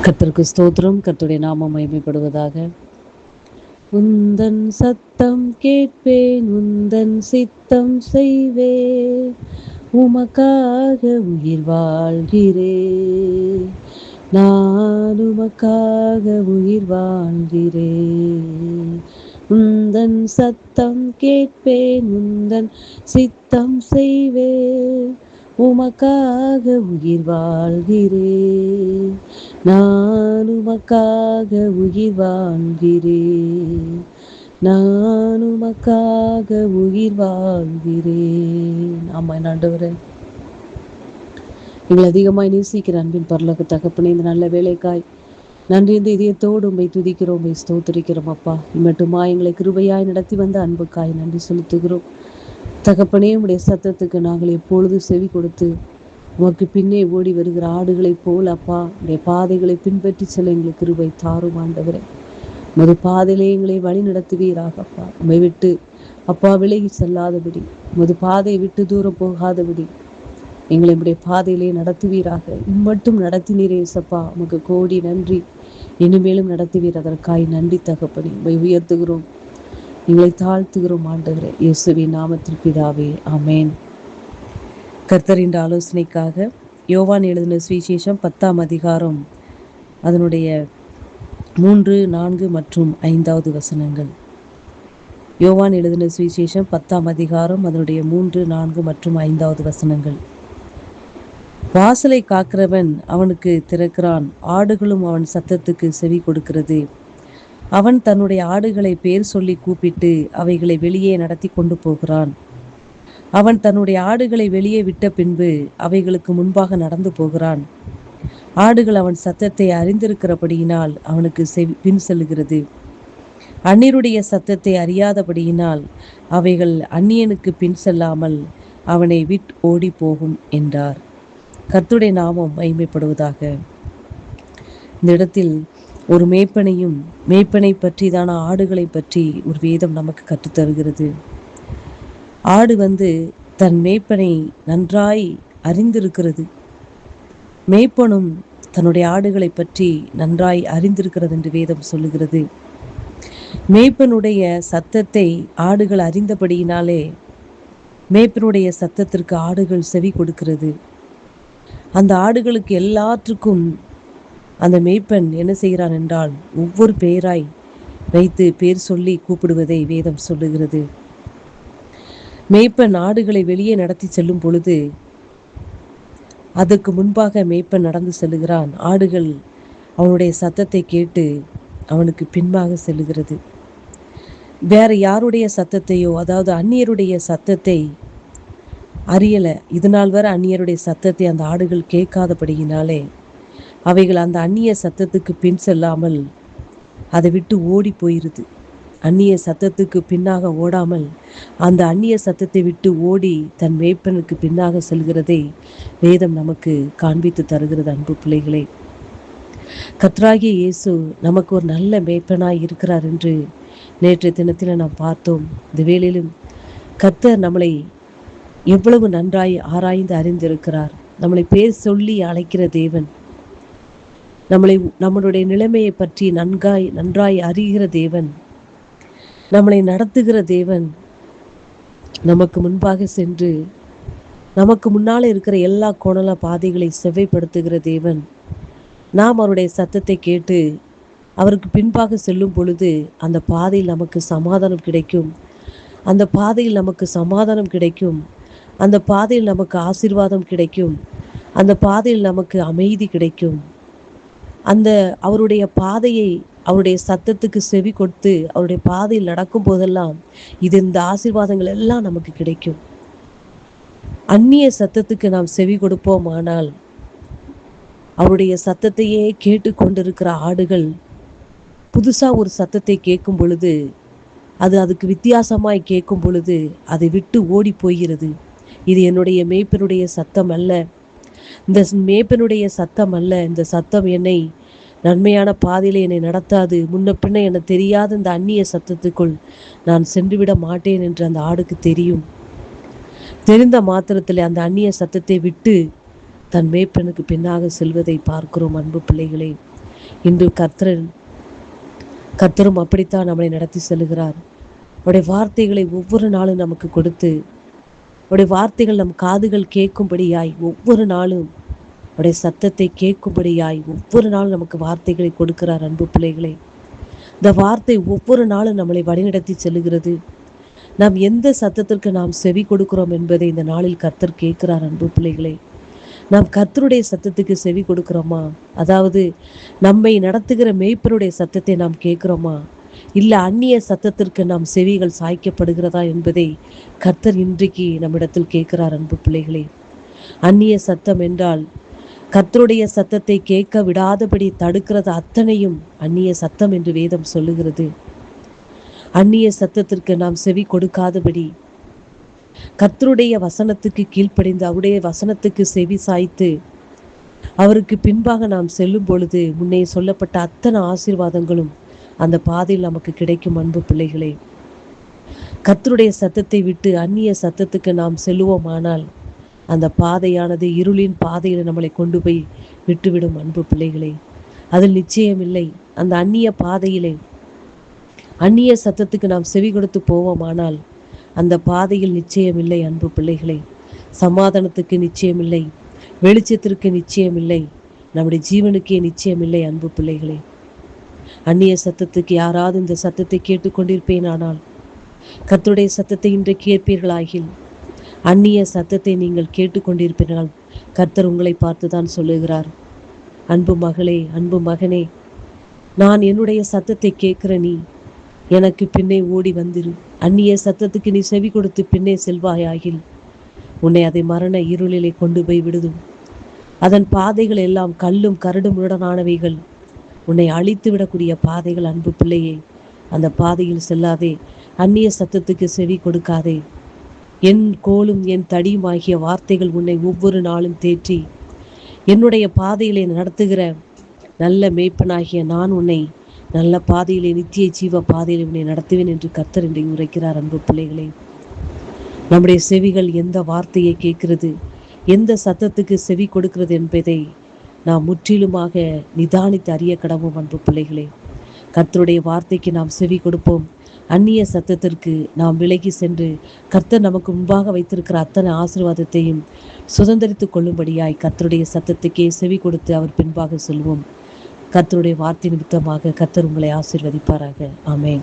கர்த்தருக்கு ஸ்தோத்திரம். கர்த்தருடைய நாமம் மகிமைப்படுவதாக. உந்தன் சத்தம் கேட்பேன், உந்தன் சித்தம் செய்வேன், உமக்காக உயிர் வாழ்கிறேன், நான் உமக்காக உயிர் வாழ்கிறேன். உந்தன் சத்தம் கேட்பேன், உந்தன் சித்தம் செய்வேன், உமக்காக உயிர் வாழ்கிறேன், நான் உமக்காக உயிர் வாழ்கிறேன், நான் உமக்காக உயிர் வாழ்கிறேன். ஆமா ஆண்டவரே, எங்களை அதிகமாய் நேசிக்கிற அன்பின் பரலோக தகப்பனே, இந்த நல்ல வேலைக்காய் நன்றி. இந்த இதயத்தோடு உண்மை துதிக்கிறோம், உண்மை ஸ்தோத்திரிக்கிறோம். அப்பா, இம்மட்டுமா எங்களை கிருபையாய் நடத்தி வந்த அன்புக்காய் நன்றி செலுத்துகிறோம். தகப்பனே, உடைய சத்தத்துக்கு நாங்கள் எப்பொழுது செவி கொடுத்து உமக்கு பின்னே ஓடி வருகிற ஆடுகளைப் போல் அப்பா உடைய பாதைகளை பின்பற்றி செல்ல எங்களுக்கு கிருபை தாரும் ஆண்டவரே. உமது பாதையிலே எங்களை வழி நடத்துவீராக அப்பா. உம்மை விட்டு அப்பா விலகி செல்லாதபடி, உமது பாதையை விட்டு தூரம் போகாதபடி எங்களை உடைய பாதையிலே நடத்துவீராக. இம்மட்டும் நடத்தினீரே சப்பா, உமக்கு கோடி நன்றி. இனிமேலும் நடத்துவீர், அதற்காய் நன்றி தகப்பனே. உம்மை உயர்த்துகிறோம், எங்களை தாழ்த்துகிறோம் ஆண்டவரே. இயேசுவின் நாமத்தில் பிதாவே, ஆமேன். கர்த்தரின் ஆலோசனைக்காக யோவான் எழுதின சுவிசேஷம் 10ஆம் அதிகாரம், அதனுடைய 3, 4 மற்றும் 5வது வசனங்கள். யோவான் எழுதின சுவிசேஷம் 10ஆம் அதிகாரம், அதனுடைய 3, 4 மற்றும் 5வது வசனங்கள். வாசலை காக்கிறவன் அவனுக்கு திறக்கிறான், ஆடுகளும் அவன் சத்தத்துக்கு செவி கொடுக்கிறது. அவன் தன்னுடைய ஆடுகளை பேர் சொல்லி கூப்பிட்டு அவைகளை வெளியே நடத்தி கொண்டு போகிறான். அவன் தன்னுடைய ஆடுகளை வெளியே விட்ட பின்பு அவைகளுக்கு முன்பாக நடந்து போகிறான். ஆடுகள் அவன் சத்தத்தை அறிந்திருக்கிறபடியினால் அவனுக்கு பின் செல்லுகிறது. அந்நியருடைய சத்தத்தை அறியாதபடியினால் அவைகள் அந்நியனுக்கு பின் செல்லாமல் அவனை விட்டு ஓடி போகும் என்றார். கர்த்தருடைய நாமம் மகிமைப்படுவதாக. இந்த இடத்தில் ஒரு மேய்ப்பனையும் மேய்ப்பனை பற்றிதான ஆடுகளை பற்றி ஒரு வேதம் நமக்கு கற்றுத்தருகிறது. ஆடு தன் மேய்ப்பனை நன்றாய் அறிந்திருக்கிறது. மேய்ப்பனும் தன்னுடைய ஆடுகளை பற்றி நன்றாய் அறிந்திருக்கிறது என்று வேதம் சொல்லுகிறது. மேய்ப்பனுடைய சத்தத்தை ஆடுகள் அறிந்தபடியினாலே மேய்ப்பனுடைய சத்தத்திற்கு ஆடுகள் செவி கொடுக்கிறது. அந்த ஆடுகளுக்கு எல்லாற்றுக்கும் அந்த மேய்ப்பன் என்ன செய்கிறான் என்றால், ஒவ்வொரு பெயராய் வைத்து பேர் சொல்லி கூப்பிடுவதை வேதம் சொல்லுகிறது. மேய்ப்பன் ஆடுகளை வெளியே நடத்தி செல்லும் பொழுது அதற்கு முன்பாக மேய்ப்பன் நடந்து செல்லுகிறான். ஆடுகள் அவனுடைய சத்தத்தை கேட்டு அவனுக்கு பின்பாக செல்லுகிறது. வேற யாருடைய சத்தத்தையோ, அதாவது அந்நியருடைய சத்தத்தை அறியல. இதனால் வர அந்நியருடைய சத்தத்தை அந்த ஆடுகள் கேட்காதபடியினாலே அவைகள் அந்த அந்நிய சத்தத்துக்கு பின் செல்லாமல் அதை விட்டு ஓடி போயிருது. அந்நிய சத்தத்துக்கு பின்னாக ஓடாமல் அந்த அந்நிய சத்தத்தை விட்டு ஓடி தன் மேய்ப்பனுக்கு பின்னாக செல்கிறதை வேதம் நமக்கு காண்பித்து தருகிறது. அன்பு பிள்ளைகளே, கர்த்தராகிய இயேசு நமக்கு ஒரு நல்ல மேய்ப்பனாய் இருக்கிறார் என்று நேற்றைய தினத்தில் நாம் பார்த்தோம். இந்த வேளையிலும் கர்த்தர் நம்மளை எவ்வளவு நன்றாய் ஆராய்ந்து அறிந்திருக்கிறார். நம்மளை பேர் சொல்லி அழைக்கிற தேவன், நம்மளுடைய நிலைமையை பற்றி நன்றாய் அறிகிற தேவன், நம்மளை நடத்துகிற தேவன், நமக்கு முன்பாக சென்று நமக்கு முன்னாலே இருக்கிற எல்லா கோணல பாதைகளை செவ்வைப்படுத்துகிற தேவன். நாம் அவருடைய சத்தத்தை கேட்டு அவருக்கு பின்பாக செல்லும் பொழுது அந்த பாதையில் நமக்கு சமாதானம் கிடைக்கும். அந்த பாதையில் நமக்கு சமாதானம் கிடைக்கும். அந்த பாதையில் நமக்கு ஆசீர்வாதம் கிடைக்கும். அந்த பாதையில் நமக்கு அமைதி கிடைக்கும். அந்த அவருடைய பாதையை, அவருடைய சத்தத்துக்கு செவி கொடுத்து அவருடைய பாதையில் நடக்கும் போதெல்லாம் இந்த ஆசீர்வாதங்கள் எல்லாம் நமக்கு கிடைக்கும். அந்நிய சத்தத்துக்கு நாம் செவி கொடுப்போம், ஆனால் அவருடைய சத்தத்தையே கேட்டு கொண்டிருக்கிற ஆடுகள் புதுசா ஒரு சத்தத்தை கேட்கும் பொழுது, அதுக்கு வித்தியாசமாய் கேட்கும் பொழுது அதை விட்டு ஓடி போகிறது. இது என்னுடைய மேய்ப்பனுடைய சத்தம் அல்ல, இந்த மேய்ப்பனுடைய சத்தம் அல்ல, இந்த சத்தம் என்னை நன்மையான பாதையில என்னை நடத்தாது, முன்ன பின்ன என தெரியாத இந்த அந்நிய சத்தத்துக்குள் நான் சென்றுவிட மாட்டேன் என்று அந்த ஆடுக்கு தெரியும். தெரிந்த மாத்திரத்தில் அந்த அந்நிய சத்தத்தை விட்டு தன் மேய்ப்பனுக்கு பின்னாக செல்வதை பார்க்கிறோம். அன்பு பிள்ளைகளே, இன்று கர்த்தரும் அப்படித்தான் நம்மளை நடத்தி செல்லுகிறார். அவருடைய வார்த்தைகளை ஒவ்வொரு நாளும் நமக்கு கொடுத்து, அவருடைய வார்த்தைகள் நம் காதுகள் கேட்கும்படியாய் ஒவ்வொரு நாளும், அவருடைய சத்தத்தை கேட்கும்படியாய் ஒவ்வொரு நாளும் நமக்கு வார்த்தைகளை கொடுக்கிறார். அன்பு பிள்ளைகளே, இந்த வார்த்தை ஒவ்வொரு நாளும் நம்மளை வழிநடத்தி செல்லுகிறது. நாம் எந்த சத்தத்திற்கு நாம் செவி கொடுக்கிறோம் என்பதை இந்த நாளில் கர்த்தர் கேட்கிறார். அன்பு பிள்ளைகளே, நாம் கர்த்தருடைய சத்தத்துக்கு செவி கொடுக்கிறோமா? அதாவது நம்மை நடத்துகிற மேய்ப்பருடைய சத்தத்தை நாம் கேட்கிறோமா? இல்லை அந்நிய சத்தத்திற்கு நாம் செவிகள் சாய்க்கப்படுகிறதா என்பதை கர்த்தர் இன்றைக்கு நம்மிடத்தில் கேட்கிறார். அன்பு பிள்ளைகளே, அந்நிய சத்தம் என்றால் கர்த்தருடைய சத்தத்தை கேட்க விடாதபடி தடுக்கிறது அத்தனையும் அந்நிய சத்தம் என்று வேதம் சொல்லுகிறது. அந்நிய சத்தத்திற்கு நாம் செவி கொடுக்காதபடி கர்த்தருடைய வசனத்துக்கு கீழ்ப்படிந்து அவருடைய வசனத்துக்கு செவி சாய்த்து அவருக்கு பின்பாக நாம் செல்லும் பொழுது முன்னே சொல்லப்பட்ட அத்தனை ஆசீர்வாதங்களும் அந்த பாதையில் நமக்கு கிடைக்கும். அன்பு பிள்ளைகளே, கர்த்தருடைய சத்தத்தை விட்டு அந்நிய சத்தத்துக்கு நாம் செல்லுவோமானால் அந்த பாதையானது இருளின் பாதையில் நம்மளை கொண்டு போய் விட்டுவிடும். அன்பு பிள்ளைகளே, அதில் நிச்சயமில்லை. அந்த அந்நிய பாதையிலே அந்நிய சத்தத்துக்கு நாம் செவி கொடுத்து போவோமானால் அந்த பாதையில் நிச்சயமில்லை. அன்பு பிள்ளைகளே, சமாதானத்துக்கு நிச்சயமில்லை, வெளிச்சத்திற்கு நிச்சயமில்லை, நம்முடைய ஜீவனுக்கே நிச்சயமில்லை. அன்பு பிள்ளைகளே, அந்நிய சத்தத்துக்கு யாராவது இந்த சத்தத்தை கேட்டுக்கொண்டிருப்பேன், ஆனால் கர்த்தருடைய சத்தத்தை இன்றைக்கு கேட்பீர்களாகில், அந்நிய சத்தத்தை நீங்கள் கேட்டுக்கொண்டிருப்பீர்கள், கர்த்தர் உங்களை பார்த்துதான் சொல்லுகிறார், அன்பு மகளே, அன்பு மகனே, நான் என்னுடைய சத்தத்தை கேட்கிற நீ எனக்கு பின்னே ஓடி வந்திரு. அந்நிய சத்தத்துக்கு நீ செவி கொடுத்து பின்னே செல்வாயாகில் உன்னை அதை மரண இருளிலே கொண்டு போய் விடுதும். அதன் பாதைகள் எல்லாம் கல்லும் கரடும் உடனானவைகள், உன்னை அழித்து விடக்கூடிய பாதைகள். அன்பு பிள்ளையே, அந்த பாதையில் செல்லாதே, அந்நிய சத்தத்துக்கு செவி கொடுக்காதே. என் கோலும் என் தடியும் ஆகிய வார்த்தைகள் உன்னை ஒவ்வொரு நாளும் தேற்றி என்னுடைய பாதையிலே நடத்துகிற நல்ல மேய்ப்பனாகிய நான் உன்னை நல்ல பாதையிலே, நித்திய ஜீவ பாதையிலே உன்னை நடத்துவேன் என்று கர்த்தர் இன்றை உரைக்கிறார். அன்பு பிள்ளைகளே, நம்முடைய செவிகள் எந்த வார்த்தையை கேட்கிறது, எந்த சத்தத்துக்கு செவி கொடுக்கிறது என்பதை நாம் முற்றிலுமாக நிதானித்து அறிய கடவோம். அன்பு பிள்ளைகளே, கர்த்தருடைய வார்த்தைக்கு நாம் செவி கொடுப்போம். அந்நிய சத்தத்திற்கு நாம் விலகி சென்று கர்த்தர் நமக்கு முன்பாக வைத்திருக்கிற அத்தனை ஆசீர்வாதத்தையும் சுதந்திரித்து கொள்ளும்படியாய் கர்த்தருடைய சத்தத்துக்கே செவி கொடுத்து அவர் பின்பாக செல்வோம். கர்த்தருடைய வார்த்தை நிமித்தமாக கர்த்தர் உங்களை ஆசீர்வதிப்பாராக. ஆமென்.